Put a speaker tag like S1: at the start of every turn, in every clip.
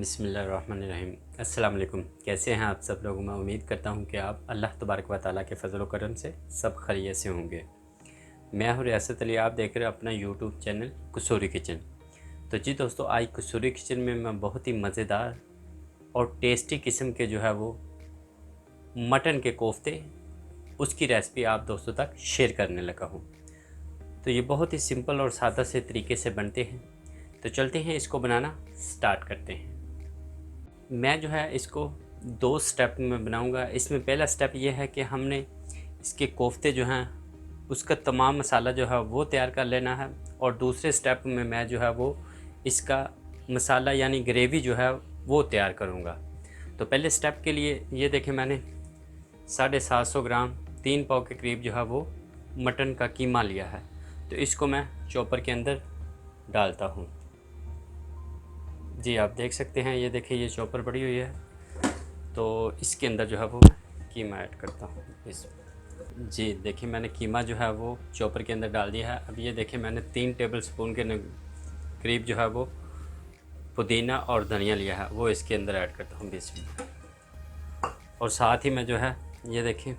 S1: बिस्मिल्लाहिर्रहमानिर्रहीम। अस्सलाम वालेकुम। कैसे हैं आप सब लोग? मैं उम्मीद करता हूं कि आप अल्लाह तबारक व तआला के फ़ज़ल व करम से सब खैरियत से होंगे। मैं हूं रियासत अली, आप देख रहे हो अपना यूट्यूब चैनल कसूरी किचन। तो जी दोस्तों, आज कसूरी किचन में मैं बहुत ही मज़ेदार और टेस्टी किस्म के जो है वो मटन के कोफ्ते, उसकी रेसिपी आप दोस्तों तक शेयर करने लगा हूँ। तो ये बहुत ही सिंपल और सादा से तरीके से बनते हैं। तो चलते हैं, इसको बनाना स्टार्ट करते हैं। मैं जो है इसको 2 स्टेप में बनाऊंगा। इसमें पहला स्टेप ये है कि हमने इसके कोफ्ते जो हैं उसका तमाम मसाला जो है वो तैयार कर लेना है, और दूसरे स्टेप में मैं जो है वो इसका मसाला यानी ग्रेवी जो है वो तैयार करूँगा। तो पहले स्टेप के लिए ये देखें, मैंने 750 ग्राम 3 पाव के करीब जो है वो मटन का कीमा लिया है। तो इसको मैं चॉपर के अंदर डालता हूँ। जी आप देख सकते हैं, ये देखिए ये चॉपर पड़ी हुई है, तो इसके अंदर जो है वो मैं कीमा ऐड करता हूँ इस। जी देखिए, मैंने कीमा जो है वो चॉपर के अंदर डाल दिया है। अब ये देखिए, मैंने 3 टेबल स्पून के करीब जो है वो पुदीना और धनिया लिया है, वो इसके अंदर ऐड करता हूँ इसमें। और साथ ही मैं जो है ये देखिए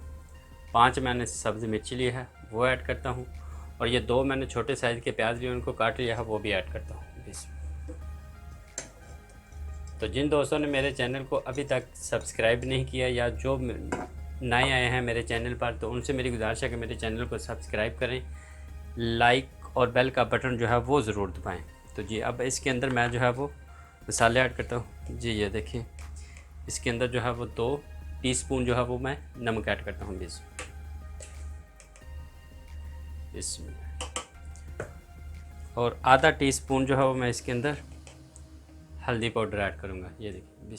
S1: 5 मैंने सब्ज़ी मिर्ची ली है, वो ऐड करता हूँ। और ये 2 मैंने छोटे साइज़ के प्याज लिए, उनको काट लिया है, वो भी ऐड करता हूँ इसमें। तो जिन दोस्तों ने मेरे चैनल को अभी तक सब्सक्राइब नहीं किया या जो नए आए हैं मेरे चैनल पर, तो उनसे मेरी गुजारिश है कि मेरे चैनल को सब्सक्राइब करें, लाइक और बेल का बटन जो है वो ज़रूर दबाएं। तो जी अब इसके अंदर मैं जो है वो मसाले ऐड करता हूँ। जी ये देखिए, इसके अंदर जो है वो 2 टीस्पून जो है वो मैं नमक ऐड करता हूँ इसमें, और आधा टीस्पून जो है वो मैं इसके अंदर हल्दी पाउडर ऐड करूँगा। ये देखिए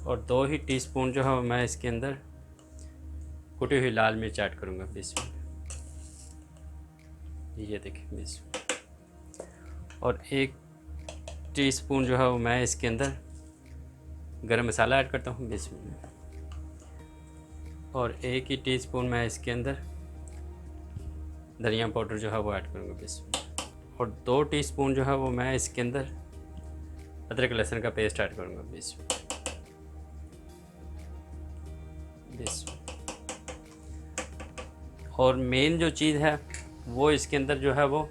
S1: और 2 ही टीस्पून जो है मैं इसके अंदर कुटी हुई लाल मिर्च ऐड करूँगा ये देखिए और 1 टीस्पून जो है वो मैं इसके अंदर गरम मसाला ऐड करता हूँ और 1 ही टीस्पून मैं इसके अंदर धनिया पाउडर जो है वो ऐड करूँगा और 2 टीस्पून जो है वो मैं इसके अंदर अदरक लहसुन का पेस्ट ऐड करूँगा और मेन जो चीज़ है वो इसके अंदर जो है वो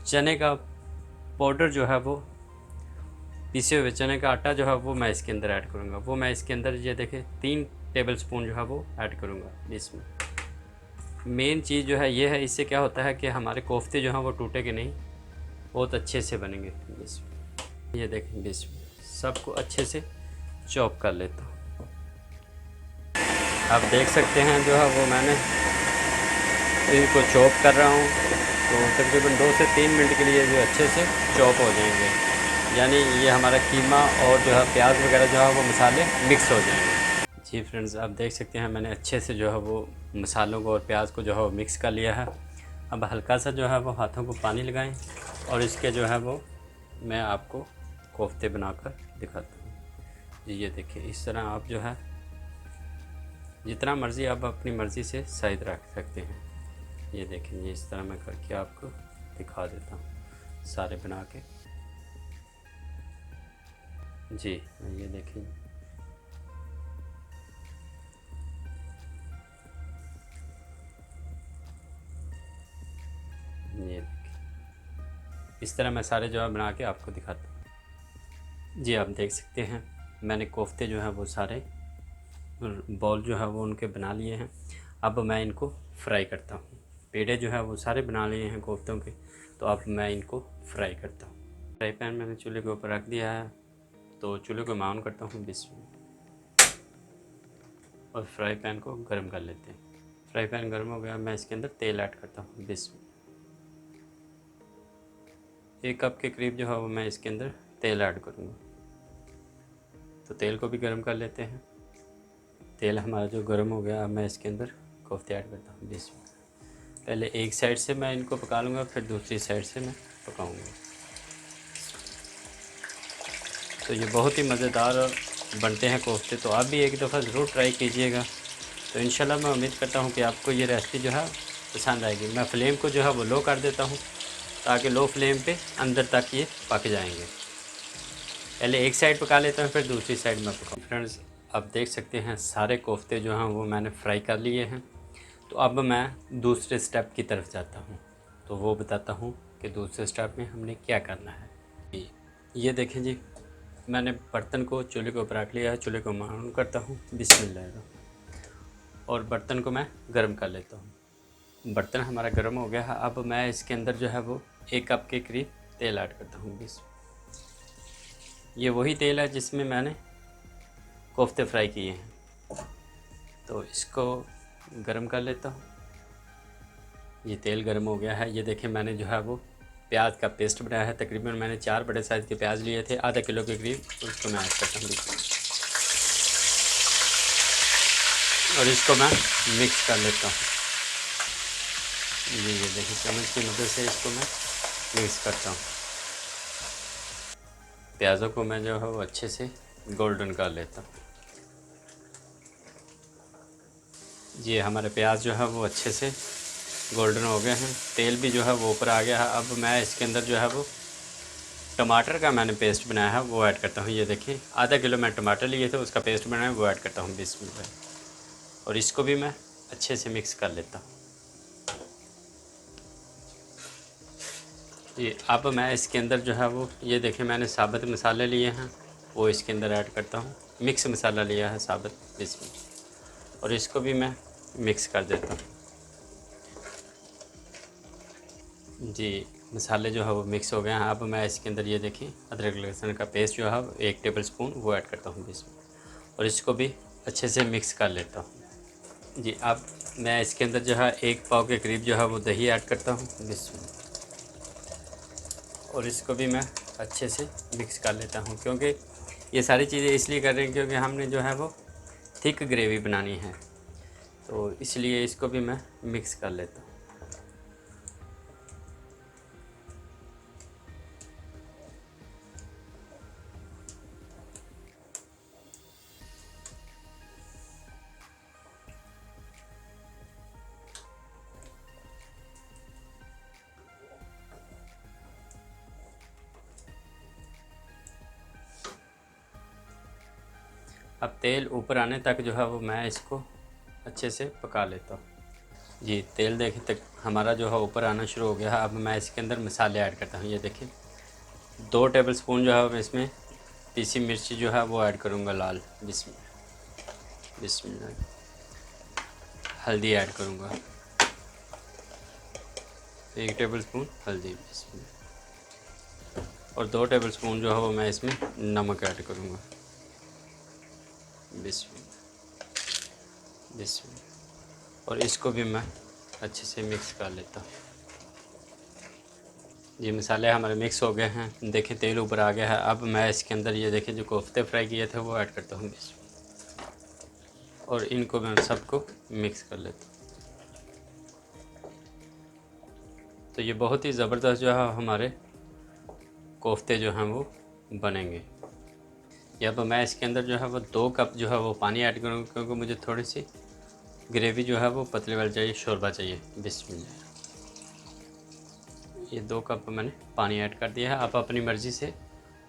S1: चने का पाउडर जो है वो पीसे हुए चने का आटा जो है वो मैं इसके अंदर ऐड करूँगा। वो मैं इसके अंदर ये देखें 3 टेबल स्पून जो है वो ऐड करूँगा इसमें। मेन चीज़ जो है ये है, इससे क्या होता है कि हमारे कोफ्ते जो हैं वो टूटेंगे नहीं, बहुत अच्छे से बनेंगे। ये देखें सबको अच्छे से चॉप कर लेता हूँ। आप देख सकते हैं जो है वो मैंने इनको चॉप कर रहा हूँ, तो तकरीबन 2 से 3 मिनट के लिए जो अच्छे से चॉप हो जाएंगे, यानी ये हमारा कीमा और जो है प्याज वगैरह जो है वो मसाले मिक्स हो जाएंगे। जी फ्रेंड्स, आप देख सकते हैं मैंने अच्छे से जो है वो मसालों को और प्याज को जो है वो मिक्स कर लिया है। अब हल्का सा जो है वो हाथों को पानी लगाएं और इसके जो है वो मैं आपको कोफ्ते बनाकर दिखाता हूँ। जी ये देखिए, इस तरह आप जो है जितना मर्ज़ी आप अपनी मर्ज़ी से साइज रख सकते हैं। ये देखें, ये इस तरह मैं करके आपको दिखा देता हूँ सारे बना के। जी ये देखें, ये इस तरह मैं सारे जो है बना के आपको दिखाता हूँ। जी आप देख सकते हैं मैंने कोफ्ते जो है वो सारे बॉल जो है वो उनके बना लिए हैं। अब मैं इनको फ्राई करता हूँ। पेड़े जो है वो सारे बना लिए हैं कोफ्तों के, तो अब मैं इनको फ्राई करता हूँ। फ्राई पैन मैंने चूल्हे के ऊपर रख दिया है, तो चूल्हे को मैं ऑन करता हूँ और फ्राई पैन को गर्म कर लेते हैं। फ्राई पैन गर्म हो गया, मैं इसके अंदर तेल ऐड करता हूँ 1 कप के करीब जो है वो मैं इसके अंदर तेल ऐड करूँगा। तो तेल को भी गर्म कर लेते हैं। तेल हमारा जो गर्म हो गया, अब मैं इसके अंदर कोफ्ते ऐड करता हूँ पहले एक साइड से मैं इनको पका लूँगा, फिर दूसरी साइड से मैं पकाऊँगा। तो ये बहुत ही मज़ेदार बनते हैं कोफ्ते, तो आप भी एक दफ़ा ज़रूर ट्राई कीजिएगा। तो इंशाल्लाह मैं उम्मीद करता हूँ कि आपको ये रेसिपी जो है पसंद आएगी। मैं फ्लेम को जो है वो लो कर देता हूँ, ताकि लो फ्लेम पे अंदर तक ये पक जाएंगे। पहले एक साइड पका लेता हूँ, फिर दूसरी साइड में पकाऊँ। फ्रेंड्स, आप देख सकते हैं सारे कोफ्ते जो हैं वो मैंने फ्राई कर लिए हैं। तो अब मैं दूसरे स्टेप की तरफ जाता हूँ, तो वो बताता हूँ कि दूसरे स्टेप में हमने क्या करना है। ये देखें जी, मैंने बर्तन को चूल्हे के ऊपर रख लिया है। चूल्हे को ऑन करता हूँ, बिस्मिल्लाह, और बर्तन को मैं गर्म कर लेता हूँ। बर्तन हमारा गर्म हो गया है। अब मैं इसके अंदर जो है वो 1 कप के करीब तेल ऐड करता हूँ। ये वही तेल है जिसमें मैंने कोफ्ते फ्राई किए हैं, तो इसको गर्म कर लेता हूँ। ये तेल गर्म हो गया है। ये देखें, मैंने जो है वो प्याज का पेस्ट बनाया है। तकरीबन मैंने 4 बड़े साइज़ के प्याज लिए थे, आधा किलो के करीब। उसको मैं ऐड करता हूँ और इसको मैं मिक्स कर लेता हूँ। ये देखिए, चम्मच की मदद से इसको मैं मिक्स करता हूँ। प्याज़ों को मैं जो है वो अच्छे से गोल्डन कर लेता हूँ। ये हमारे प्याज जो है वो अच्छे से गोल्डन हो गए हैं। तेल भी जो है वो ऊपर आ गया है। अब मैं इसके अंदर जो है वो टमाटर का मैंने पेस्ट बनाया है वो ऐड करता हूँ। ये देखिए, आधा किलो मैं टमाटर लिए थे, उसका पेस्ट बनाया है वो ऐड करता हूँ बिस्मिल्लाह, और इसको भी मैं अच्छे से मिक्स कर लेता हूँ। ये अब मैं इसके अंदर जो है वो, ये देखिए, मैंने साबुत मसाले लिए हैं वो इसके अंदर ऐड करता हूँ। मिक्स मसाला लिया है साबुत, इसमें, और इसको भी मैं मिक्स कर देता हूँ। जी, मसाले जो है वो मिक्स हो गए हैं। अब मैं इसके अंदर, ये देखिए, अदरक लहसुन का पेस्ट जो है 1 टेबल स्पून वो ऐड करता हूँ इसमें, और इसको भी अच्छे से मिक्स कर लेता हूँ। जी, अब मैं इसके अंदर जो है 1 पाव के करीब जो है वो दही ऐड करता हूँ इसमें, और इसको भी मैं अच्छे से मिक्स कर लेता हूँ। क्योंकि ये सारी चीज़ें इसलिए कर रहे हैं क्योंकि हमने जो है वो थिक ग्रेवी बनानी है, तो इसलिए इसको भी मैं मिक्स कर लेता हूँ। अब तेल ऊपर आने तक जो है वो मैं इसको अच्छे से पका लेता हूँ। जी, तेल देखिए तक हमारा जो है ऊपर आना शुरू हो गया है। अब मैं इसके अंदर मसाले ऐड करता हूँ। ये देखिए, 2 टेबल स्पून जो है मैं इसमें पीसी मिर्ची जो है वो ऐड करूँगा लाल, बिस्मिल्लाह। हल्दी ऐड करूँगा, 1 टेबल स्पून हल्दी, बिस्मिल्लाह, और 2 टेबल स्पून जो है वो मैं इसमें नमक ऐड करूँगा, बिस्मिल्लाह, और इसको भी मैं अच्छे से मिक्स कर लेता हूँ। ये मसाले हमारे मिक्स हो गए हैं। देखिए, तेल ऊपर आ गया है। अब मैं इसके अंदर, ये देखिए, जो कोफ्ते फ्राई किए थे वो ऐड करता हूँ, और इनको मैं सबको मिक्स कर लेता हूँ। तो ये बहुत ही ज़बरदस्त जो है हमारे कोफ्ते जो हैं वो बनेंगे। या तो मैं इसके अंदर जो है वो 2 कप जो है वो पानी ऐड करूँगा, क्योंकि मुझे थोड़ी सी ग्रेवी जो है वो पतली वाली चाहिए, शोरबा चाहिए। बिस्मिल्लाह, ये 2 कप मैंने पानी ऐड कर दिया है। आप अपनी मर्ज़ी से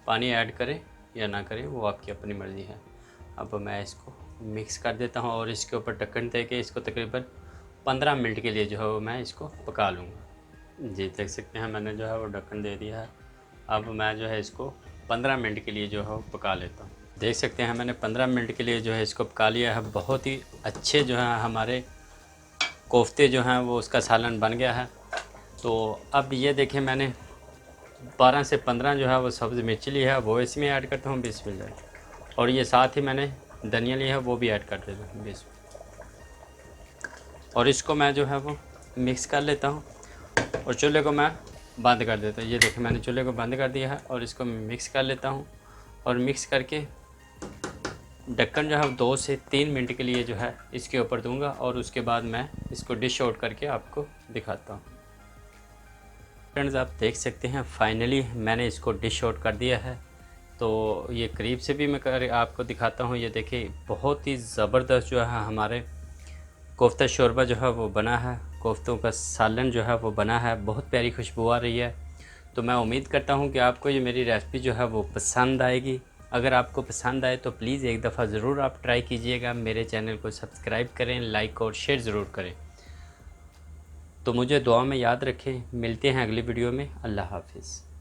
S1: पानी ऐड करें या ना करें, वो आपकी अपनी मर्ज़ी है। अब मैं इसको मिक्स कर देता हूँ और इसके ऊपर ढक्कन दे के इसको तकरीबन 15 मिनट के लिए जो है वो मैं इसको पका लूँगा। जी, देख सकते हैं, मैंने जो है वो ढक्कन दे दिया है। अब मैं जो है इसको 15 मिनट के लिए जो है वो पका लेता हूँ। देख सकते हैं, मैंने 15 मिनट के लिए जो है इसको पका लिया है। बहुत ही अच्छे जो है हमारे कोफ्ते जो हैं वो, उसका सालन बन गया है। तो अब ये देखें, मैंने 12 से 15 जो है वो सब्ज़ मिर्ची ली है, वो इसमें ऐड करता हूँ बिस्मिल्लाह, और ये साथ ही मैंने धनिया लिया है वो भी ऐड कर देता हूँ बिस्मिल्लाह, और इसको मैं जो है वो मिक्स कर लेता हूँ और चूल्हे को मैं बंद कर देता हूँ। ये देखिए, मैंने चूल्हे को बंद कर दिया है और इसको मिक्स कर लेता हूँ, और मिक्स करके ढक्कन जो है 2 से 3 मिनट के लिए जो है इसके ऊपर दूंगा, और उसके बाद मैं इसको डिश आउट करके आपको दिखाता हूँ। फ्रेंड्स, आप देख सकते हैं, फाइनली मैंने इसको डिश आउट कर दिया है। तो ये करीब से भी मैं आपको दिखाता हूँ। ये देखिए, बहुत ही ज़बरदस्त जो है हमारे कोफ्ता शोरबा जो है वो बना है, कोफ्तों का सालन जो है वो बना है। बहुत प्यारी खुशबू आ रही है। तो मैं उम्मीद करता हूँ कि आपको ये मेरी रेसिपी जो है वो पसंद आएगी। अगर आपको पसंद आए तो प्लीज़ एक दफ़ा ज़रूर आप ट्राई कीजिएगा। मेरे चैनल को सब्सक्राइब करें, लाइक और शेयर ज़रूर करें। तो मुझे दुआ में याद रखें। मिलते हैं अगली वीडियो में। अल्लाह हाफिज़।